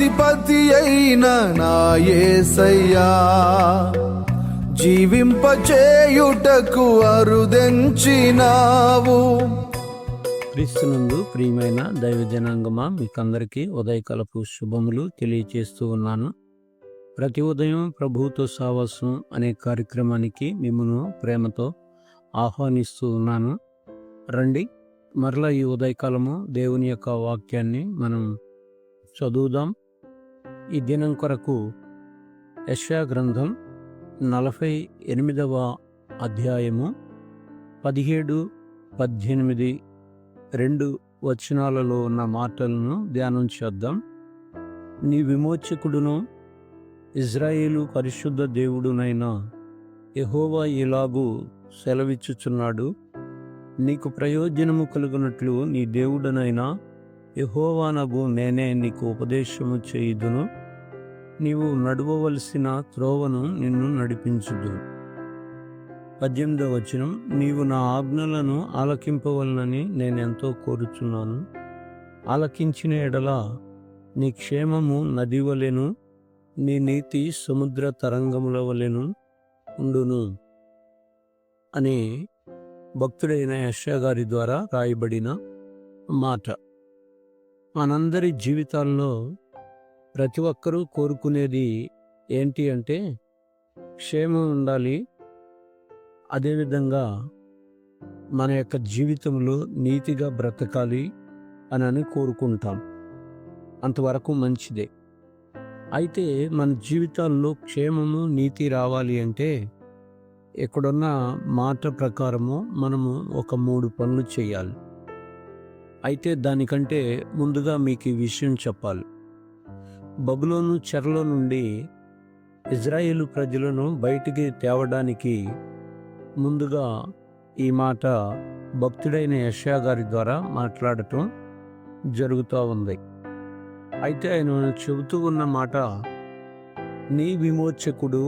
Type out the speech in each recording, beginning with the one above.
న్యాయాధిపతి అయిన నా యేసయ్యా, జీవింపచేయుటకు అరుదెంచినావు. క్రీస్తునందు ప్రియమైన దైవ జనాంగమా, మీకందరికీ ఉదయకాలపు శుభములు తెలియచేస్తూ ఉన్నాను. ప్రతి ఉదయం ప్రభువుతో సావాసం అనే కార్యక్రమానికి మిమ్మల్ని ప్రేమతో ఆహ్వానిస్తూ ఉన్నాను. రండి, మరలా ఈ ఉదయకాలము దేవుని యొక్క వాక్యాన్ని మనం చదువుదాం. ఈ దినం కొరకు యెషయా గ్రంథం 48వ అధ్యాయము 17, 18, 2 వచనాలలో ఉన్న మాటలను ధ్యానం చేద్దాం. నీ విమోచకుడును ఇజ్రాయేలు పరిశుద్ధ దేవుడునైన యెహోవా ఇలాగు సెలవిచ్చుచున్నాడు, నీకు ప్రయోజనము కలుగునట్లు నీ దేవుడనైన యెహోవానగు నేనే నీకు ఉపదేశము చేయుదును, నీవు నడవవలసిన త్రోవను నిన్ను నడిపించుదును. 18వ వచనం, నీవు నా ఆజ్ఞలను ఆలకింపవలనని నేనెంతో కోరుచున్నాను. ఆలకించిన ఎడల నీ క్షేమము నది వలెను, నీ నీతి సముద్ర తరంగముల వలెను ఉండును అని భక్తుడైన యెషయా గారి ద్వారా రాయబడిన మాట. మనందరి జీవితాల్లో ప్రతి ఒక్కరూ కోరుకునేది ఏంటి అంటే క్షేమం ఉండాలి, అదేవిధంగా మన యొక్క జీవితంలో నీతిగా బ్రతకాలి అని కోరుకుంటాం. అంతవరకు మంచిదే. అయితే మన జీవితాల్లో క్షేమము, నీతి రావాలి అంటే ఇక్కడున్న మాట ప్రకారము మనము ఒక 3 పనులు చేయాలి. అయితే దానికంటే ముందుగా మీకు ఈ విషయం చెప్పాలి. బబులోను చెరలో నుండి ఇజ్రాయేలు ప్రజలను బయటికి తేవడానికి ముందుగా ఈ మాట భక్తుడైన యెషయా గారి ద్వారా మాట్లాడటం జరుగుతూ ఉంది. అయితే ఆయన చెబుతూ ఉన్న మాట, నీ విమోచకుడు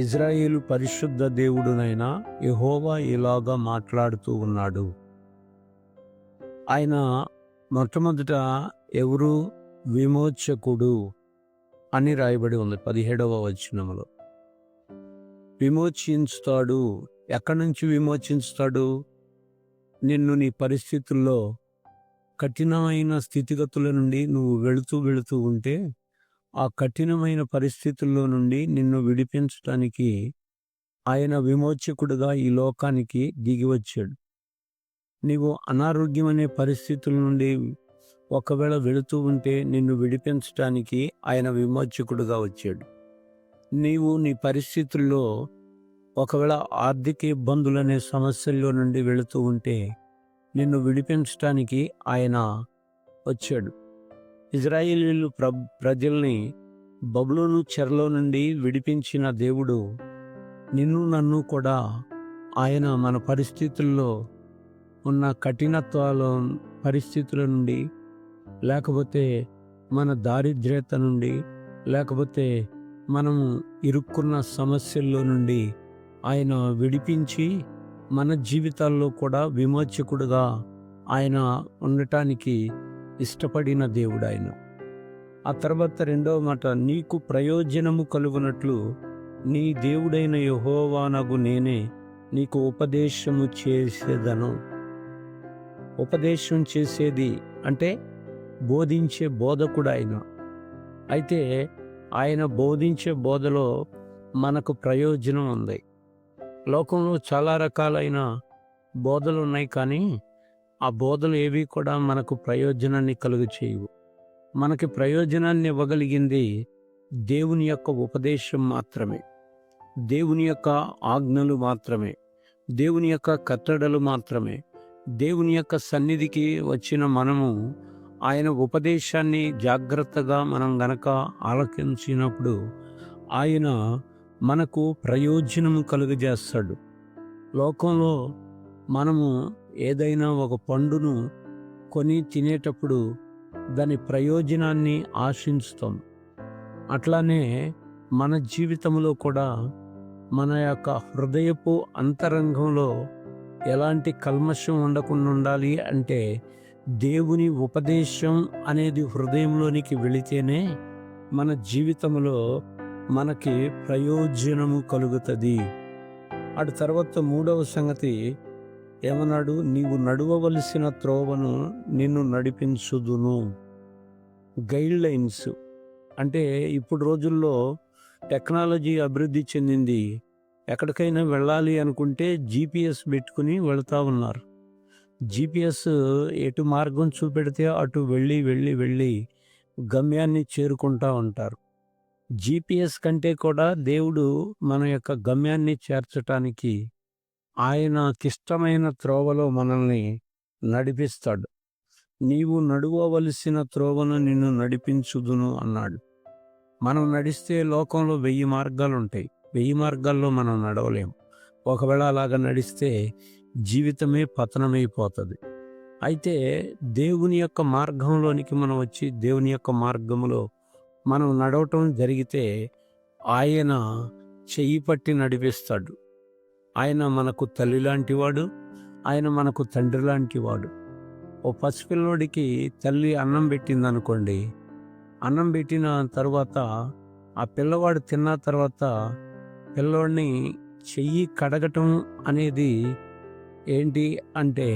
ఇజ్రాయేలు పరిశుద్ధ దేవుడునైనా యెహోవా ఇలాగా మాట్లాడుతూ ఉన్నాడు. ఆయన మొట్టమొదట ఎవరు? విమోచకుడు అని రాయబడి ఉంది 17వ వచనంలో. విమోచించుతాడు. ఎక్కడి నుంచి విమోచించుతాడు? నిన్ను నీ పరిస్థితుల్లో కఠినమైన స్థితిగతుల నుండి నువ్వు వెళుతూ ఉంటే ఆ కఠినమైన పరిస్థితుల్లో నుండి నిన్ను విడిపించడానికి ఆయన విమోచకుడుగా ఈ లోకానికి దిగి వచ్చాడు. నీవు అనారోగ్యం అనే పరిస్థితుల నుండి ఒకవేళ వెళుతూ ఉంటే నిన్ను విడిపించడానికి ఆయన విమోచకుడుగా వచ్చాడు. నీవు నీ పరిస్థితుల్లో ఒకవేళ ఆర్థిక ఇబ్బందులనే సమస్యల్లో నుండి వెళుతూ ఉంటే నిన్ను విడిపించడానికి ఆయన వచ్చాడు. ఇజ్రాయేలీలు ప్రజల్ని బబులోను చెరలో నుండి విడిపించిన దేవుడు నిన్ను నన్ను కూడా ఆయన మన పరిస్థితుల్లో ఉన్న పరిస్థితుల నుండి, లేకపోతే మన దారిద్ర్యత నుండి, లేకపోతే మనము ఇరుక్కున్న సమస్యల్లో నుండి ఆయన విడిపించి మన జీవితాల్లో కూడా విమోచకుడుగా ఆయన ఉండటానికి ఇష్టపడిన దేవుడు ఆయన. ఆ తర్వాత 2వ మాట, నీకు ప్రయోజనము కలుగునట్లు నీ దేవుడైన యెహోవానగు నేనే నీకు ఉపదేశము చేసేదను. ఉపదేశం చేసేది అంటే బోధించే బోధకుడు ఆయన. అయితే ఆయన బోధించే బోధలో మనకు ప్రయోజనం ఉంది. లోకంలో చాలా రకాలైన బోధలు ఉన్నాయి, కానీ ఆ బోధలు ఏవి కూడా మనకు ప్రయోజనాన్ని కలుగు చేయవు. మనకి ప్రయోజనాన్ని ఇవ్వగలిగింది దేవుని యొక్క ఉపదేశం మాత్రమే, దేవుని యొక్క ఆజ్ఞలు మాత్రమే, దేవుని యొక్క కట్టడలు మాత్రమే. దేవుని యొక్క సన్నిధికి వచ్చిన మనము ఆయన ఉపదేశాన్ని జాగ్రత్తగా మనం గనక ఆలకించినప్పుడు ఆయన మనకు ప్రయోజనము కలుగజేస్తాడు. లోకంలో మనము ఏదైనా ఒక పండును కొని తినేటప్పుడు దాని ప్రయోజనాన్ని ఆశించుతాం. అట్లానే మన జీవితంలో కూడా మన యొక్క హృదయపు అంతరంగంలో ఎలాంటి కల్మషం ఉండకుండా ఉండాలి అంటే దేవుని ఉపదేశం అనేది హృదయంలోనికి వెళితేనే మన జీవితంలో మనకి ప్రయోజనము కలుగుతుంది. అటు తర్వాత మూడవ సంగతి ఏమన్నాడు? నీవు నడవవలసిన త్రోవను నిన్ను నడిపించుదును. గైడ్ లైన్స్ అంటే ఇప్పుడు రోజుల్లో టెక్నాలజీ అభివృద్ధి చెందింది. ఎక్కడికైనా వెళ్ళాలి అనుకుంటే జీపీఎస్ పెట్టుకుని వెళ్తూ ఉన్నారు. జీపీఎస్ ఎటు మార్గం చూపెడితే అటు వెళ్ళి వెళ్ళి వెళ్ళి గమ్యాన్ని చేరుకుంటూ ఉంటారు. జీపీఎస్ కంటే కూడా దేవుడు మన యొక్క గమ్యాన్ని చేర్చటానికి ఆయనకిష్టమైన త్రోవలో మనల్ని నడిపిస్తాడు. నీవు నడువవలసిన త్రోవను నిన్ను నడిపించుదును అన్నాడు. మనం నడిస్తే లోకంలో 1000 మార్గాలు ఉంటాయి. 1000 మార్గాల్లో మనం నడవలేము. ఒకవేళ అలాగ నడిస్తే జీవితమే పతనమైపోతుంది. అయితే దేవుని యొక్క మార్గంలోనికి మనం వచ్చి దేవుని యొక్క మార్గంలో మనం నడవటం జరిగితే ఆయన చెయ్యి పట్టి నడిపిస్తాడు. ఆయన మనకు తల్లి లాంటివాడు, ఆయన మనకు తండ్రి లాంటివాడు. ఓ పసిపిల్లోడికి తల్లి అన్నం పెట్టిందనుకోండి, అన్నం పెట్టిన తర్వాత ఆ పిల్లవాడు తిన్న తర్వాత పిల్లోడిని చెయ్యి కడగటం అనేది ఏంటి అంటే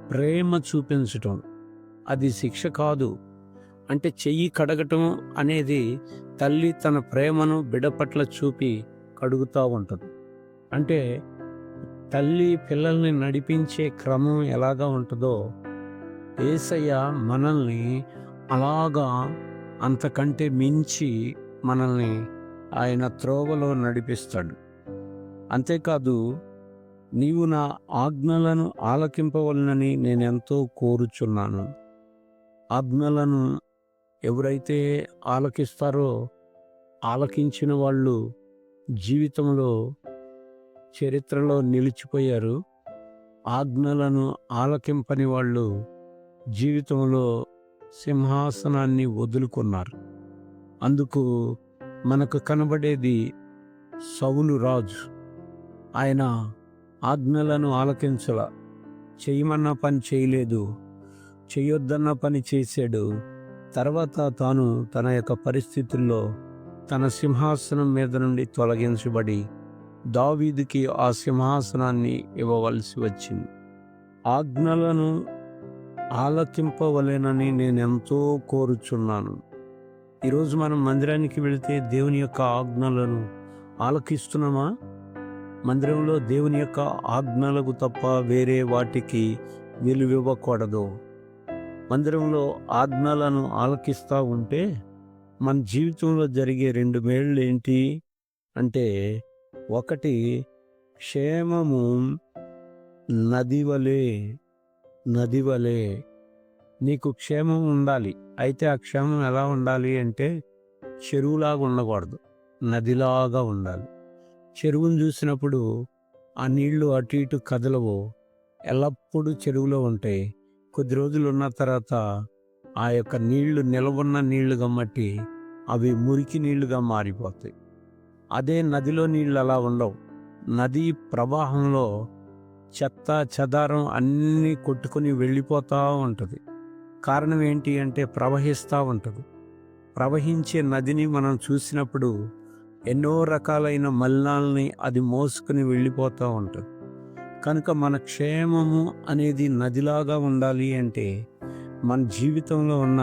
ప్రేమ చూపించటం. అది శిక్ష కాదు. అంటే చెయ్యి కడగటం అనేది తల్లి తన ప్రేమను బిడ్డ పట్ల చూపి కడుగుతూ ఉంటుంది. అంటే తల్లి పిల్లల్ని నడిపించే క్రమం ఎలాగా ఉంటుందో యేసయ్య మనల్ని అలాగా అంతకంటే మించి మనల్ని ఆయన త్రోవలో నడిపిస్తాడు. అంతేకాదు, నీవు నా ఆజ్ఞలను ఆలకింపవలనని నేనెంతో కోరుచున్నాను. ఆజ్ఞలను ఎవరైతే ఆలకిస్తారో ఆలకించిన వాళ్ళు జీవితంలో చరిత్రలో నిలిచిపోయారు. ఆజ్ఞలను ఆలకింపని వాళ్ళు జీవితంలో సింహాసనాన్ని వదులుకున్నారు. అందుకు మనకు కనబడేది సౌలు రాజు. ఆయన ఆజ్ఞలను ఆలకించల, చేయమన్న పని చేయలేదు, చేయొద్దన్న పని చేశాడు. తర్వాత తాను తన యొక్క పరిస్థితుల్లో తన సింహాసనం మీద నుండి తొలగించబడి దావీదుకి ఆ సింహాసనాన్ని ఇవ్వవలసి వచ్చింది. ఆజ్ఞలను ఆలకింపవలెనని నేనెంతో కోరుచున్నాను. ఈరోజు మనం మందిరానికి వెళితే దేవుని యొక్క ఆజ్ఞలను ఆలకిస్తున్నామా? మందిరంలో దేవుని యొక్క ఆజ్ఞలకు తప్ప వేరే వాటికి విలువివ్వకూడదు. మందిరంలో ఆజ్ఞలను ఆలకిస్తూ ఉంటే మన జీవితంలో జరిగే 2 మేళ్ళు ఏంటి అంటే, ఒకటి క్షేమము నదివలే నీకు క్షేమం ఉండాలి. అయితే ఆ క్షేమం ఎలా ఉండాలి అంటే చెరువులాగా ఉండకూడదు, నదిలాగా ఉండాలి. చెరువును చూసినప్పుడు ఆ నీళ్లు అటు ఇటు కదలవు, ఎల్లప్పుడూ చెరువులో ఉంటాయి. కొద్ది రోజులు ఉన్న తర్వాత ఆ యొక్క నీళ్లు నిలవన్న నీళ్లుగా మట్టి అవి మురికి నీళ్లుగా మారిపోతాయి. అదే నదిలో నీళ్ళు అలా ఉండవు. నదీ ప్రవాహంలో చెత్త చెదారం అన్నీ కొట్టుకొని వెళ్ళిపోతూ ఉంటుంది. కారణం ఏంటి అంటే ప్రవహిస్తూ ఉంటుంది. ప్రవహించే నదిని మనం చూసినప్పుడు ఎన్నో రకాలైన మలినాలని అది మోసుకొని వెళ్ళిపోతూ ఉంటుంది. కనుక మన క్షేమము అనేది నదిలాగా ఉండాలి అంటే మన జీవితంలో ఉన్న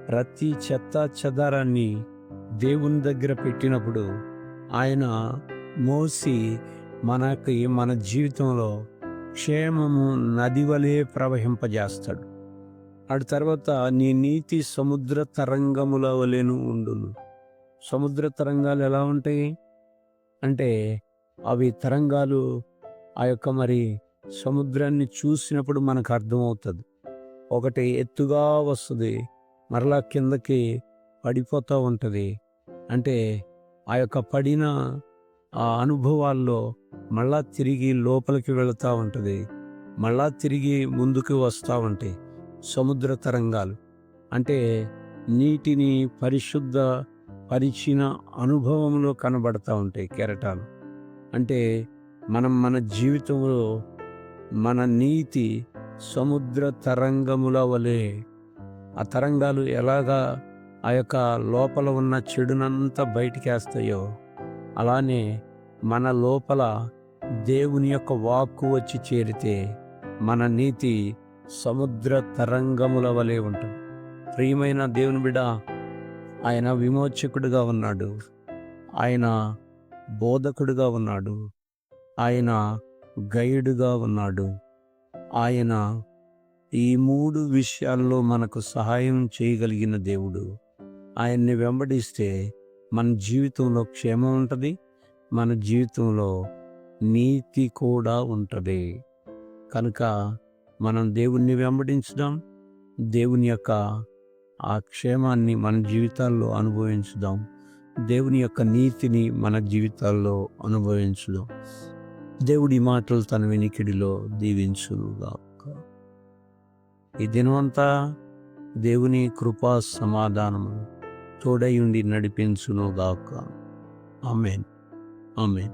ప్రతి చెత్త చెదారాన్ని దేవుని దగ్గర పెట్టినప్పుడు ఆయన మోసి మన జీవితంలో క్షేమము నది వలె ప్రవహింపజేస్తాడు. అటు తర్వాత నీ నీతి సముద్ర తరంగముల వలెను ఉండును. సముద్ర తరంగాలు ఎలా ఉంటాయి అంటే అవి తరంగాలు ఆ యొక్క సముద్రాన్ని చూసినప్పుడు మనకు అర్థమవుతుంది. ఒకటి ఎత్తుగా వస్తుంది, మరలా కిందకి పడిపోతూ ఉంటుంది. అంటే ఆ యొక్క పడిన ఆ అనుభవాల్లో మళ్ళా తిరిగి లోపలికి వెళుతూ ఉంటుంది, మళ్ళా తిరిగి ముందుకు వస్తూ ఉంటాయి. సముద్ర తరంగాలు అంటే నీటిని పరిశుద్ధ పరిచిన అనుభవంలో కనబడతా ఉంటాయి కెరటాలు. అంటే మన జీవితంలో మన నీతి సముద్ర తరంగముల వలె. ఆ తరంగాలు ఎలాగా ఆ యొక్క లోపల ఉన్న చెడునంతా బయటికేస్తాయో అలానే మన లోపల దేవుని యొక్క వాక్కు వచ్చి చేరితే మన నీతి సముద్ర తరంగముల వలె ఉంటుంది. ప్రియమైన దేవుని బిడ్డ, ఆయన విమోచకుడుగా ఉన్నాడు, ఆయన బోధకుడుగా ఉన్నాడు, ఆయన గైడుగా ఉన్నాడు. ఆయన ఈ 3 విషయాల్లో మనకు సహాయం చేయగలిగిన దేవుడు. ఆయన్ని వెంబడిస్తే మన జీవితంలో క్షేమం ఉంటుంది, మన జీవితంలో నీతి కూడా ఉంటుంది. కనుక మనం దేవుణ్ణి వెంబడించుదాం, దేవుని యొక్క ఆ క్షేమాన్ని మన జీవితాల్లో అనుభవించుదాం, దేవుని యొక్క నీతిని మన జీవితాల్లో అనుభవించుదాం. దేవుడి మాటలు తన వినికిడిలో దీవించుగాక. ఈ దినమంతా దేవుని కృపా సమాధానము తోడై ఉండి నడిపించునుగాక. ఆమేన్. ఆమేన్.